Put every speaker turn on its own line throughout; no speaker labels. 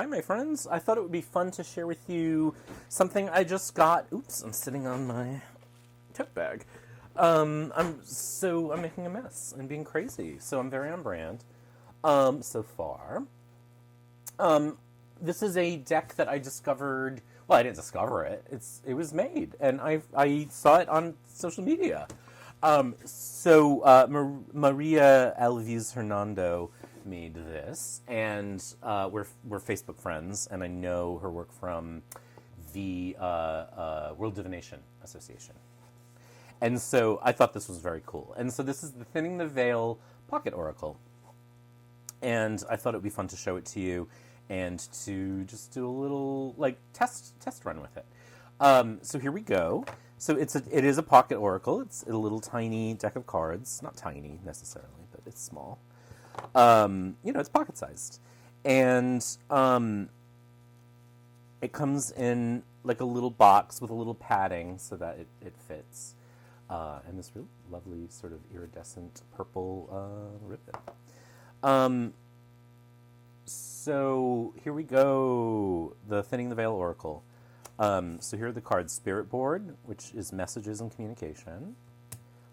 Hi, my friends. I thought it would be fun to share with you something I just got. Oops, I'm sitting on my tote bag. I'm making a mess and being crazy, so I'm very on brand. So far. This is a deck that I discovered. Well, I didn't discover it. It was made, and I saw it on social media. Maria Alves Hernando made this, and we're Facebook friends, and I know her work from the World Divination Association. And so I thought this was very cool. And so this is the Thinning the Veil Pocket Oracle. And I thought it would be fun to show it to you and to just do a little test run with it. So here we go. So it is a pocket oracle. It's a little tiny deck of cards. Not tiny necessarily, but it's small. It's pocket sized. And it comes in like a little box with a little padding so that it fits. And this really lovely sort of iridescent purple ribbon. So here we go. The Thinning the Veil Oracle. So here are the cards. Spirit Board, which is messages and communication.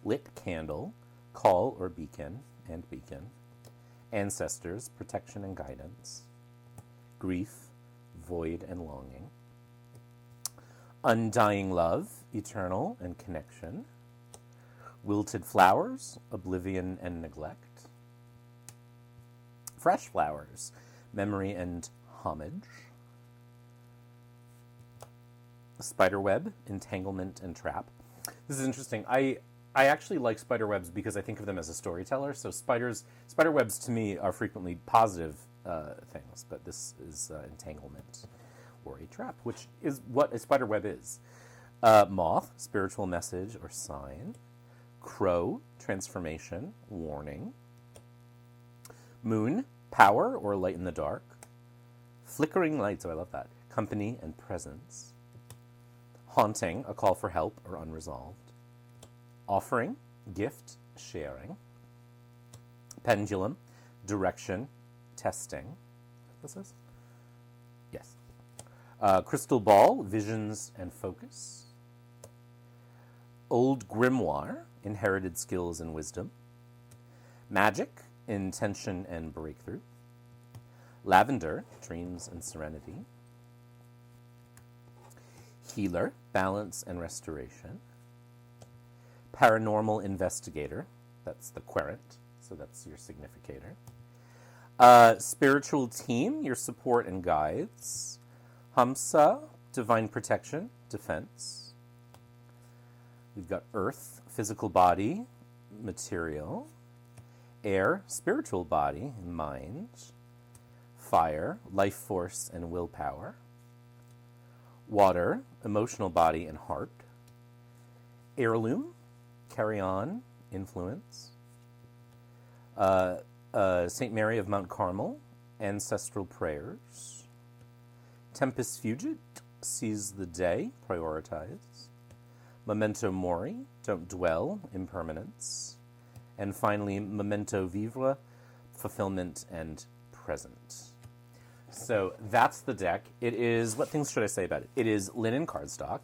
Lit Candle, call or beacon and beacon. Ancestors, protection and guidance. Grief, void and longing. Undying love, eternal and connection. Wilted flowers, oblivion and neglect. Fresh flowers, memory and homage. Spiderweb, entanglement and trap. This is interesting. I actually like spiderwebs because I think of them as a storyteller. So spiderwebs to me are frequently positive things, but this is entanglement or a trap, which is what a spiderweb is. Moth, spiritual message or sign. Crow, transformation, warning. Moon, power or light in the dark. Flickering lights, oh, I love that. Company and presence. Haunting, a call for help or unresolved. Offering, gift, sharing. Pendulum, direction, testing. What's this? Yes. Crystal ball, visions and focus. Old grimoire, inherited skills and wisdom. Magic, intention and breakthrough. Lavender, dreams and serenity. Healer, balance and restoration. Paranormal investigator, that's the querent, so that's your significator. Spiritual team, your support and guides. Hamsa, divine protection, defense. We've got earth, physical body, material. Air, spiritual body, mind. Fire, life force and willpower. Water, emotional body and heart. Heirloom, carry on, influence. St. Mary of Mount Carmel, ancestral prayers. Tempus fugit, seize the day, prioritize. Memento mori, don't dwell, impermanence. And finally, memento vivre, fulfillment and present. So that's the deck. It is, what things should I say about it? It is linen cardstock.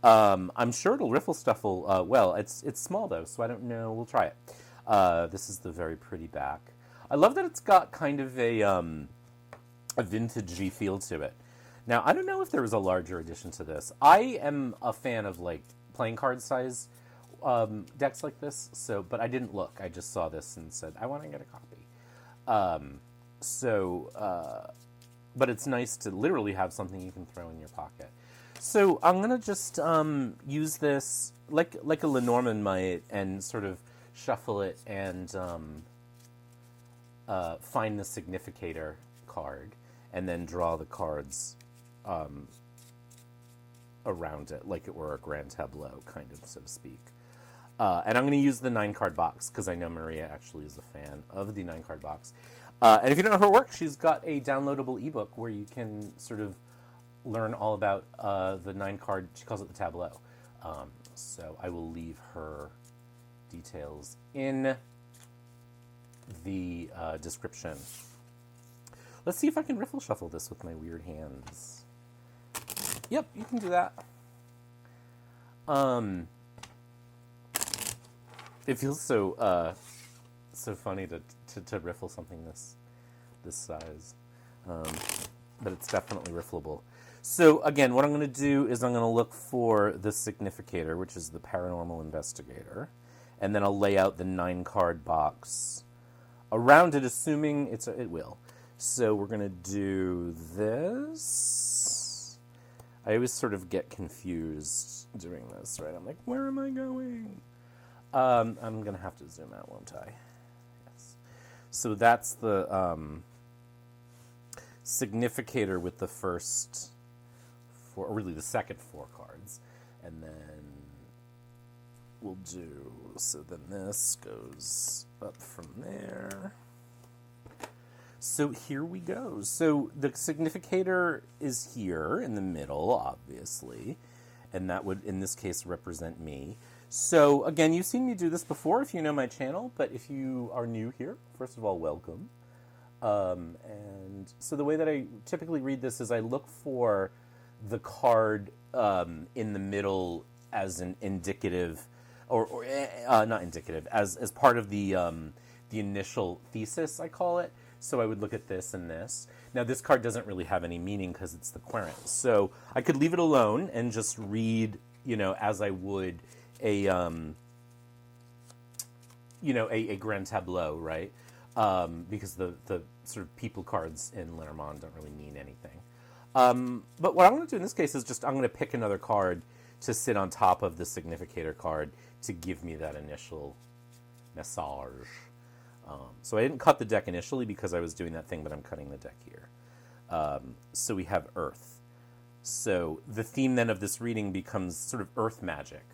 I'm sure it'll riffle stuffle well. It's small though, so I don't know. We'll try it. This is the very pretty back. I love that it's got kind of a vintagey feel to it. Now, I don't know if there was a larger edition to this. I am a fan of playing card size decks like this, but I didn't look. I just saw this and said, I want to get a copy. But it's nice to literally have something you can throw in your pocket. So I'm going to just use this like a Lenormand might and sort of shuffle it and find the significator card and then draw the cards around it like it were a grand tableau, kind of, so to speak. And I'm going to use the 9-card box because I know Maria actually is a fan of the 9-card box. And if you don't know her work, she's got a downloadable ebook where you can sort of learn all about the 9-card, she calls it the tableau. So I will leave her details in the description. Let's see if I can riffle shuffle this with my weird hands. Yep, you can do that. It feels so funny to riffle something this size, but it's definitely riffleable. So again, what I'm going to do is I'm going to look for the significator, which is the paranormal investigator, and then I'll lay out the 9-card box around it, assuming it will. So we're going to do this. I always sort of get confused doing this, right? I'm like, where am I going? I'm going to have to zoom out, won't I? Yes. So that's the significator with the first 4, or really the second 4 cards. And then we'll do, so then this goes up from there. So here we go. So the significator is here in the middle, obviously, and that would, in this case, represent me. So again, you've seen me do this before if you know my channel, but if you are new here, first of all, welcome. And so the way that I typically read this is I look for the card in the middle as an indicative, or not indicative, as part of the initial thesis, I call it. So I would look at this and this. Now this card doesn't really have any meaning because it's the querent. So I could leave it alone and just read, as I would a grand tableau, right? Because the sort of people cards in Lenormand don't really mean anything. But what I'm going to do in this case is I'm going to pick another card to sit on top of the significator card to give me that initial message. So I didn't cut the deck initially because I was doing that thing, but I'm cutting the deck here. So we have Earth. So the theme then of this reading becomes sort of Earth magic,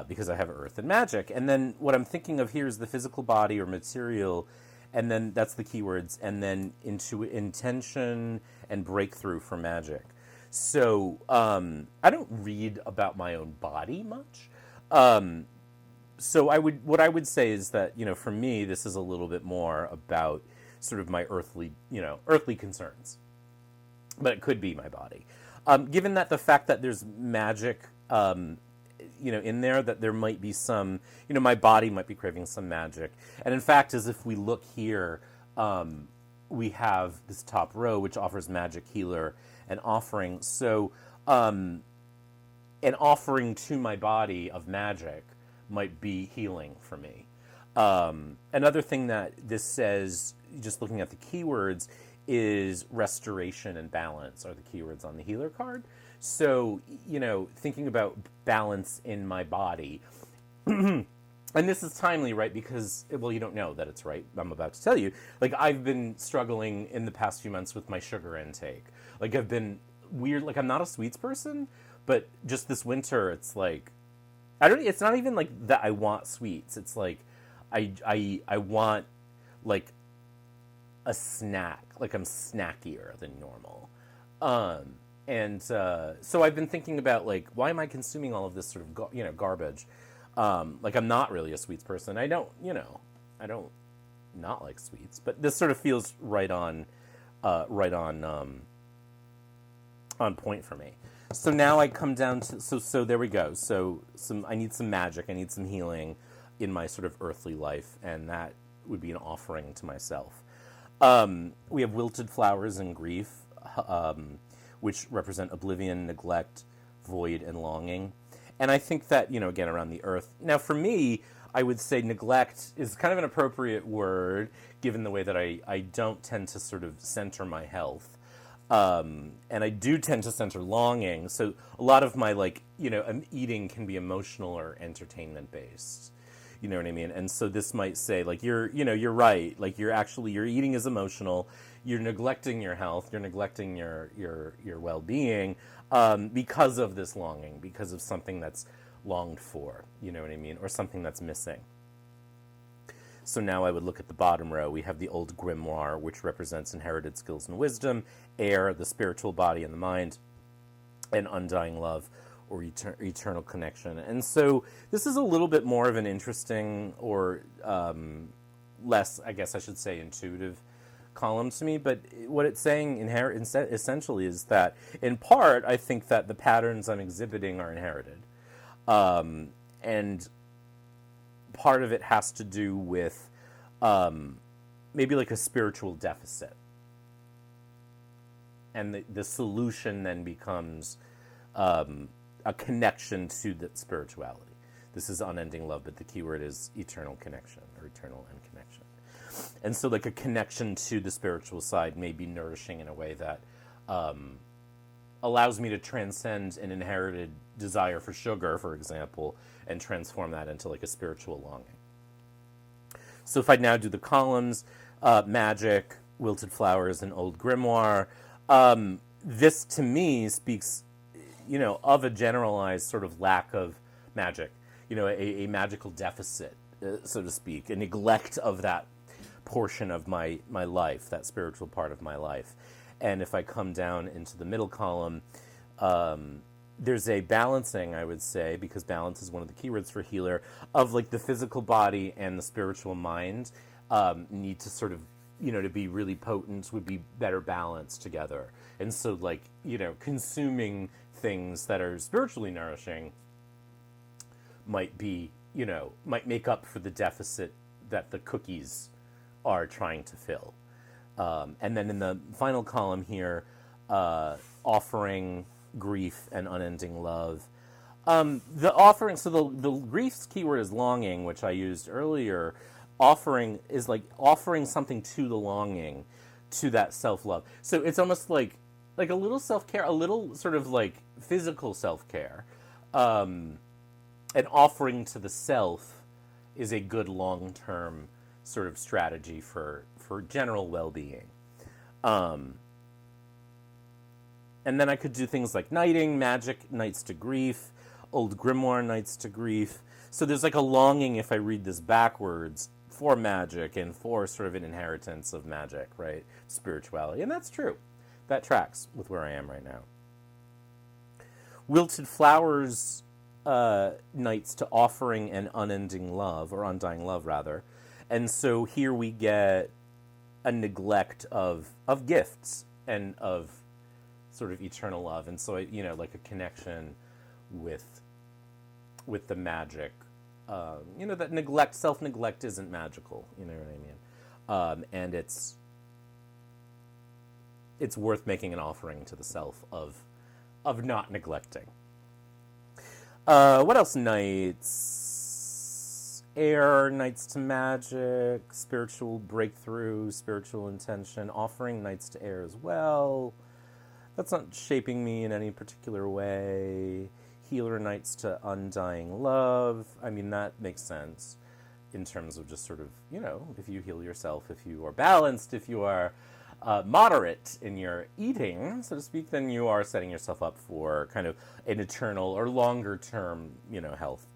because I have Earth and magic. And then what I'm thinking of here is the physical body or material, and then that's the keywords, and then into intention and breakthrough for magic. So I don't read about my own body much. So what I would say is that, for me, this is a little bit more about sort of my earthly concerns. But it could be my body. Given that the fact that there's magic, in there, that there might be some, my body might be craving some magic. And in fact, as if we look here, we have this top row, which offers magic healer and offering. So an offering to my body of magic might be healing for me. Another thing that this says, just looking at the keywords, is restoration and balance are the keywords on the healer card. So, thinking about balance in my body, and this is timely, right? Because, well, you don't know that it's right. I'm about to tell you. Like, I've been struggling in the past few months with my sugar intake. Like, I've been weird. Like, I'm not a sweets person, but just this winter, it's like, it's not even like that I want sweets. It's like, I want, like, a snack. Like, I'm snackier than normal. And so I've been thinking about, like, why am I consuming all of this sort of, garbage? Like, I'm not really a sweets person. I don't not like sweets, but this sort of feels right on point for me. So now I come down to, so there we go. So I need some magic. I need some healing in my sort of earthly life, and that would be an offering to myself. We have wilted flowers and grief, which represent oblivion, neglect, void, and longing. And I think that, again, around the earth. Now, for me, I would say neglect is kind of an appropriate word, given the way that I don't tend to sort of center my health. And I do tend to center longing. So a lot of my, eating can be emotional or entertainment-based. You know what I mean? And so this might say, like, you're right. Like, your eating is emotional. You're neglecting your health. You're neglecting your well-being because of this longing, because of something that's longed for. You know what I mean? Or something that's missing. So now I would look at the bottom row. We have the old grimoire, which represents inherited skills and wisdom, air, the spiritual body and the mind, and undying love, or eternal connection. And so this is a little bit more of an interesting, or less, I guess I should say, intuitive column to me, but what it's saying essentially is that, in part, I think that the patterns I'm exhibiting are inherited. And part of it has to do with maybe like a spiritual deficit. And the solution then becomes a connection to that spirituality. This is unending love, but the key word is eternal connection, or eternal end connection. And so like a connection to the spiritual side may be nourishing in a way that allows me to transcend an inherited desire for sugar, for example, and transform that into like a spiritual longing. So if I now do the columns, magic, wilted flowers, and old grimoire, this to me speaks, of a generalized sort of lack of magic, a magical deficit, so to speak, a neglect of that portion of my life, that spiritual part of my life. And if I come down into the middle column, there's a balancing, I would say, because balance is one of the keywords for healer, of like the physical body and the spiritual mind need to sort of, to be really potent, would be better balanced together. And so like, consuming things that are spiritually nourishing might be, might make up for the deficit that the cookies are trying to fill. And then in the final column here, offering, grief, and unending love. The offering, so the grief's keyword is longing, which I used earlier. Offering is like offering something to the longing, to that self-love. So it's almost like a little self-care, a little sort of like physical self-care. An offering to the self is a good long-term sort of strategy for general well-being. And then I could do things like knighting, magic, knights to grief, old grimoire, knights to grief. So there's like a longing, if I read this backwards, for magic and for sort of an inheritance of magic, right? Spirituality. And that's true. That tracks with where I am right now. Wilted flowers, knights to offering and unending love, or undying love, rather. And so here we get a neglect of gifts and of sort of eternal love. And so, like a connection with the magic. That neglect, self-neglect isn't magical, you know what I mean? And it's worth making an offering to the self of not neglecting. What else? Knights. Air, knights to magic, spiritual breakthrough, spiritual intention, offering knights to air as well. That's not shaping me in any particular way. Healer knights to undying love. I mean, that makes sense in terms of just sort of, if you heal yourself, if you are balanced, if you are moderate in your eating, so to speak, then you are setting yourself up for kind of an eternal or longer term, health.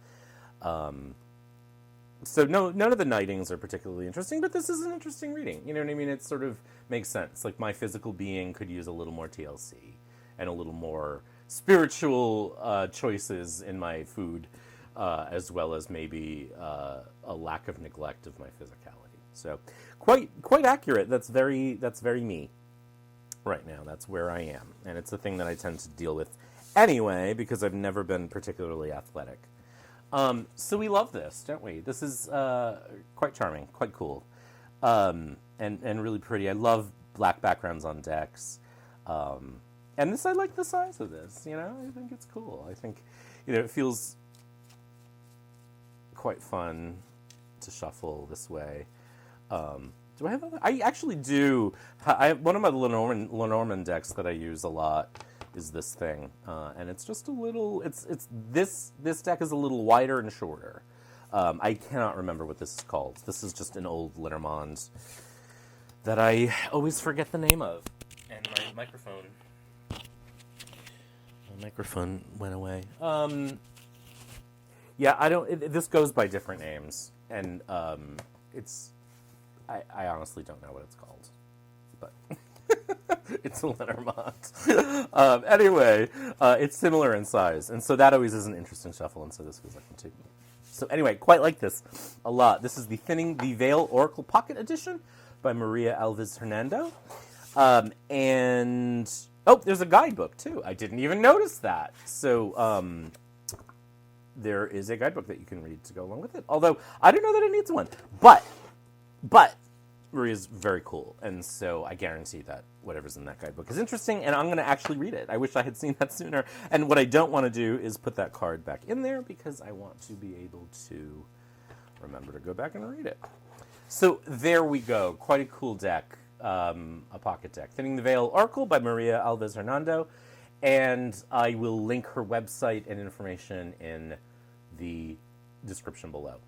So none of the knightings are particularly interesting, but this is an interesting reading. You know what I mean? It sort of makes sense. Like my physical being could use a little more TLC and a little more spiritual choices in my food, as well as maybe a lack of neglect of my physicality. So quite accurate. That's very me right now. That's where I am, and it's a thing that I tend to deal with anyway because I've never been particularly athletic. So we love this, don't we? This is quite charming, quite cool, and really pretty. I love black backgrounds on decks. And I like the size of this, I think it's cool. I think, it feels quite fun to shuffle this way. Do I have other? I actually do. One of my Lenormand decks that I use a lot is this thing. And it's just a little, this deck is a little wider and shorter. I cannot remember what this is called. This is just an old Lenormand that I always forget the name of. And my microphone went away. Yeah, this goes by different names, and I honestly don't know what it's called, but it's a Lenormand. Anyway, it's similar in size, and so that always is an interesting shuffle, and so this feels like one too. So anyway, quite like this a lot. This is the Thinning the Veil Oracle Pocket Edition by Maria Alves Hernando. And, there's a guidebook, too. I didn't even notice that. So, there is a guidebook that you can read to go along with it. Although, I don't know that it needs one. But, Maria's very cool, and so I guarantee that whatever's in that guidebook is interesting, and I'm going to actually read it. I wish I had seen that sooner. And what I don't want to do is put that card back in there, because I want to be able to remember to go back and read it. So there we go. Quite a cool deck, a pocket deck. Thinning the Veil Oracle by Maria Alves Hernando, and I will link her website and information in the description below.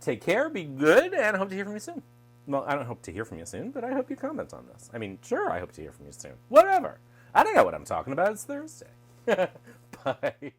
Take care, be good, and I hope to hear from you soon. Well, I don't hope to hear from you soon, but I hope you comment on this. I mean, sure, I hope to hear from you soon. Whatever. I don't know what I'm talking about. It's Thursday. Bye.